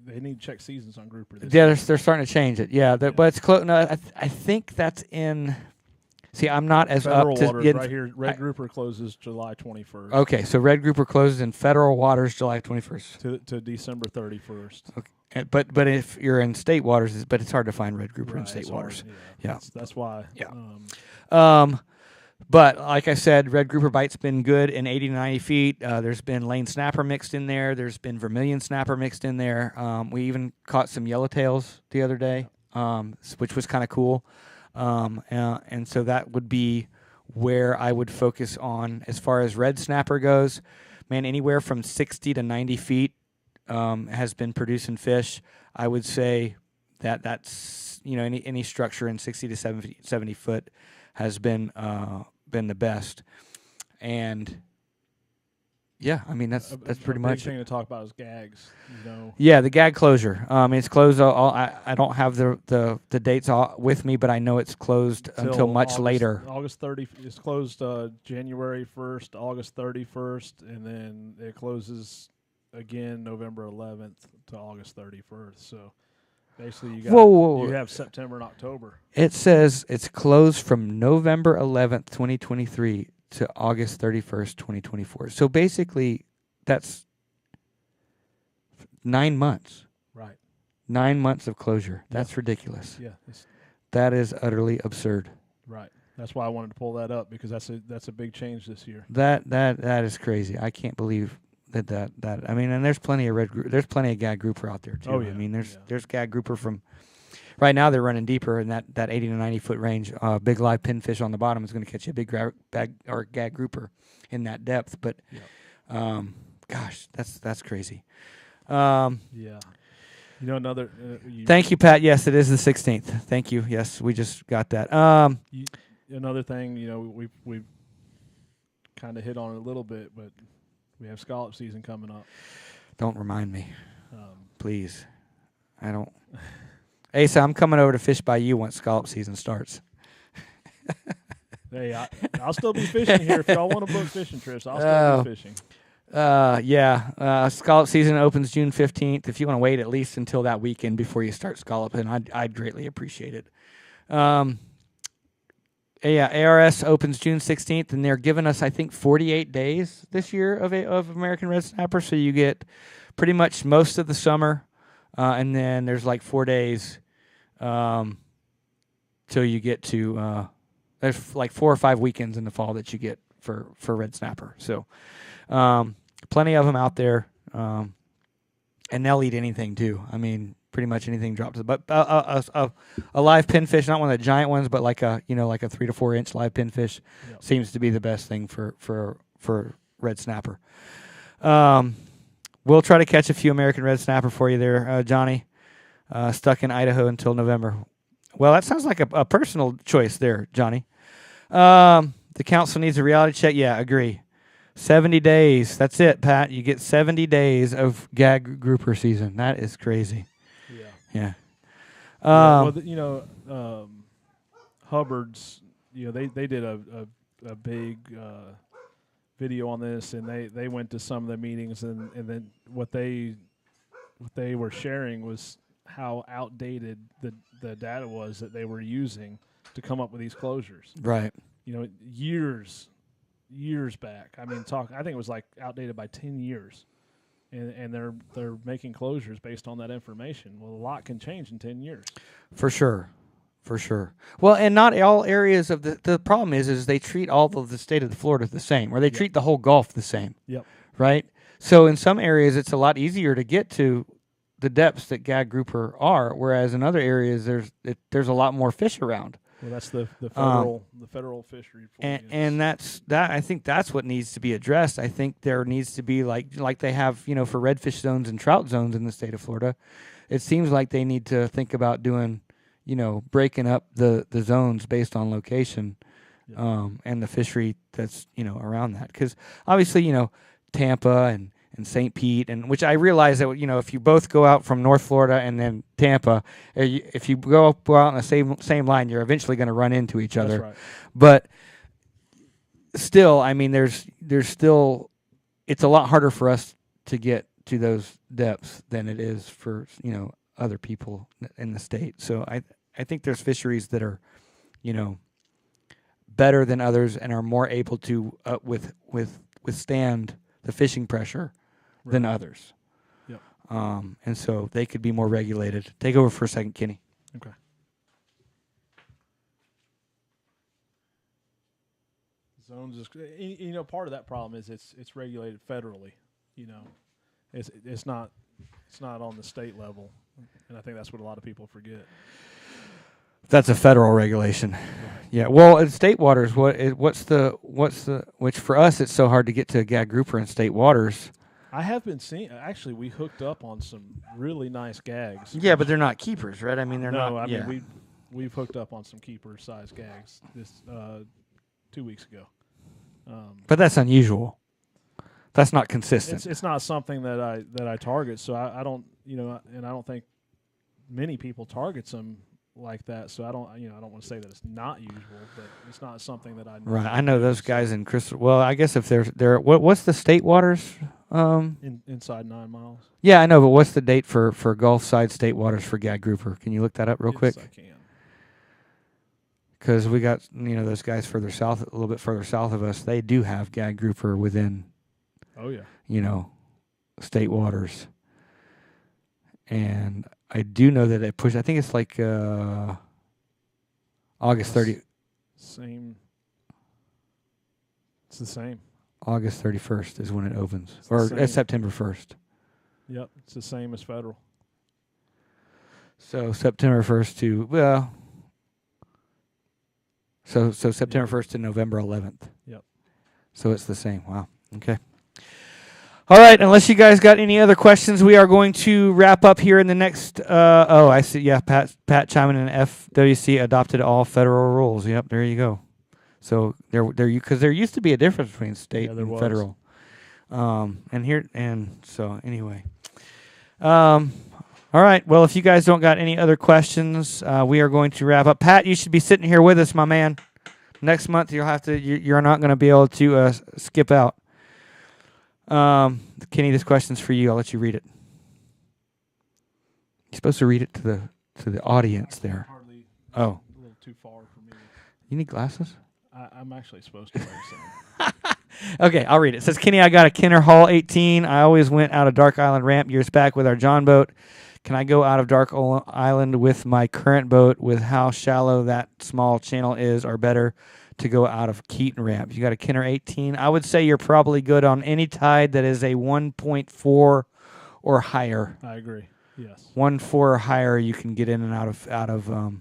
they need to check seasons on grouper. They're starting to change it. Yeah, but it's close. No, I think that's in. See, I'm not as federal up to waters right here. Red grouper closes July 21st. Okay, so red grouper closes in federal waters July 21st to December 31st. Okay, but if you're in state waters, but it's hard to find red grouper in state waters. Hard, yeah. That's why. Yeah. But like I said, red grouper bite's been good in 80 to 90 feet. There's been lane snapper mixed in there. There's been vermilion snapper mixed in there. We even caught some yellowtails the other day, which was kind of cool. And so that would be where I would focus on as far as red snapper goes. Man, anywhere from 60 to 90 feet has been producing fish. I would say that's any structure in 60 to 70 foot has been the best. And yeah, I mean that's pretty much. The big thing to talk about is gags. Yeah, the gag closure. It's closed. I don't have the dates with me, but I know it's closed until much later. August 30. It's closed January 1st, August 31st, and then it closes again November 11th to August 31st. So basically, you have September and October. It says it's closed from November 11th, 2023. To August 31st, 2024. So basically, that's 9 months. Right. 9 months of closure. That's ridiculous. Yeah. That is utterly absurd. Right. That's why I wanted to pull that up, because that's a big change this year. That is crazy. I can't believe that. I mean, and there's plenty of there's plenty of gag grouper out there too. Oh yeah. I mean, there's gag grouper from. Right now they're running deeper in that 80 to 90 foot range. Big live pinfish on the bottom is going to catch you a big gag grouper in that depth. But, gosh, that's crazy. Yeah. Another. Thank you, Pat. Yes, it is the 16th. Thank you. Yes, we just got that. Another thing, we kind of hit on it a little bit, but we have scallop season coming up. Don't remind me, please. I don't. Asa, I'm coming over to fish by you once scallop season starts. Hey, I'll still be fishing here. If y'all want to book fishing trips, I'll still be fishing. Scallop season opens June 15th. If you want to wait at least until that weekend before you start scalloping, I'd greatly appreciate it. ARS opens June 16th, and they're giving us, I think, 48 days this year of American red snapper, so you get pretty much most of the summer. And then there's like 4 days till you get to there's like 4 or 5 weekends in the fall that you get for red snapper. So plenty of them out there, and they'll eat anything too. I mean, pretty much anything drops. But a live pinfish, not one of the giant ones, but like a 3 to 4 inch live pinfish, seems to be the best thing for red snapper. We'll try to catch a few American red snapper for you there, Johnny. Stuck in Idaho until November. Well, that sounds like a personal choice there, Johnny. The council needs a reality check. Yeah, agree. 70 days. That's it, Pat. You get 70 days of gag grouper season. That is crazy. Yeah. Hubbard's, they did a big video on this, and they went to some of the meetings, and then what they were sharing was how outdated the data was that they were using to come up with these closures. Right. Years back. I mean, I think it was like outdated by 10 years. And they're making closures based on that information. Well, a lot can change in 10 years. For sure. Well, and not all areas of the problem is they treat all of the state of Florida the same, or they treat the whole Gulf the same. Yep. Right? So in some areas it's a lot easier to get to the depths that gag grouper are, whereas in other areas there's a lot more fish around. Well, that's the federal fishery. And I think that's what needs to be addressed. I think there needs to be like they have, for redfish zones and trout zones in the state of Florida. It seems like they need to think about doing, breaking up the zones based on location, and the fishery that's, around that. Because obviously, Tampa and St. Pete, and which I realize that, if you both go out from North Florida and then Tampa, if you go out on the same line, you're eventually going to run into each other. That's right. But still, I mean, there's still, it's a lot harder for us to get to those depths than it is for other people in the state. So I think there's fisheries that are better than others and are more able to withstand the fishing pressure than others. Yep. And so they could be more regulated. Take over for a second, Kenny. Okay. Zones is, part of that problem is it's regulated federally. It's not on the state level, and I think that's what a lot of people forget. That's a federal regulation. Right. Yeah. Well, in state waters, which for us it's so hard to get to a gag grouper in state waters. I have been seeing. Actually, we hooked up on some really nice gags. Yeah, but they're not keepers, right? I mean, they're not. No, I mean we've hooked up on some keeper-sized gags this 2 weeks ago. But that's unusual. That's not consistent. It's not something that I target. So I don't and I don't think many people targets them like that. So I don't want to say that it's not usual, but it's not something that I know. Right. I know those guys in Crystal. Well, I guess if they're what's the state waters? Inside 9 miles. Yeah, I know, but what's the date for Gulf side state waters for gag grouper? Can you look that up real quick? Yes, I can. Because we got those guys further south, a little bit further south of us. They do have gag grouper within. Oh yeah. State waters. And I do know that it pushed. I think it's like August 30. Same. It's the same. August 31st is when it opens, or September 1st. Yep, it's the same as federal. So September 1st to So September 1st to November 11th. Yep. So it's the same. Wow. Okay. All right. Unless you guys got any other questions, we are going to wrap up here in the next. I see. Yeah, Pat chiming in. FWC adopted all federal rules. Yep. There you go. So because there used to be a difference between state and federal. So anyway. All right. Well, if you guys don't got any other questions, we are going to wrap up. Pat, you should be sitting here with us, my man. Next month, you're not going to be able to skip out. Kenny, this question's for you. I'll let you read it. You're supposed to read it to the audience there. A little too far for me. You need glasses? I'm actually supposed to wear some. Okay, I'll read it. It says, Kenny, I got a Kenner Hall 18. I always went out of Dark Island Ramp years back with our John boat. Can I go out of Dark Island with my current boat with how shallow that small channel is, or better to go out of Keaton Ramp? You got a Kenner 18. I would say you're probably good on any tide that is a 1.4 or higher. I agree. Yes. 1.4 or higher, you can get in and out of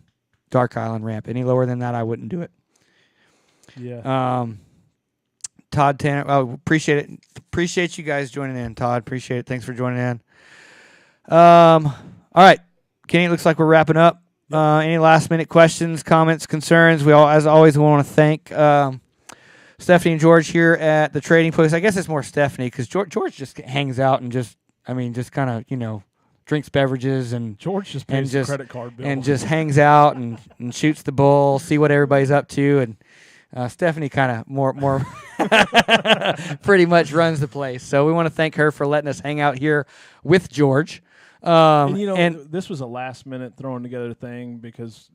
Dark Island Ramp. Any lower than that, I wouldn't do it. Yeah. Todd Tanner, appreciate it. Appreciate you guys joining in, Todd. Appreciate it. Thanks for joining in. All right, Kenny, it looks like we're wrapping up. Any last minute questions, comments, concerns? We all, as always, want to thank Stephanie and George here at the Trading Post. I guess it's more Stephanie because George just hangs out and just kind of drinks beverages and George just pays the credit card bill and just hangs out and shoots the bull, see what everybody's up to, and Stephanie kind of more pretty much runs the place. So we want to thank her for letting us hang out here with George. This was a last-minute throwing together thing because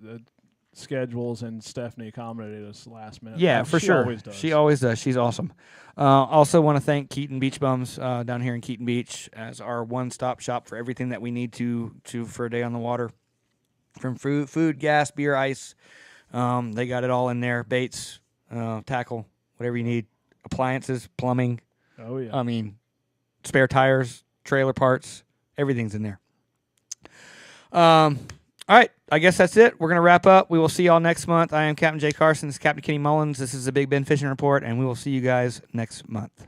schedules and Stephanie accommodated us last minute. Yeah, for sure. She always does. She's awesome. Also want to thank Keaton Beach Bums down here in Keaton Beach as our one-stop shop for everything that we need to for a day on the water. From food, gas, beer, ice. They got it all in there. Baits, tackle, whatever you need. Appliances, plumbing. Oh, yeah. I mean, spare tires, trailer parts. Everything's in there. All right. I guess that's it. We're going to wrap up. We will see y'all next month. I am Captain Jay Carson. This is Captain Kenny Mullins. This is the Big Ben Fishing Report, and we will see you guys next month.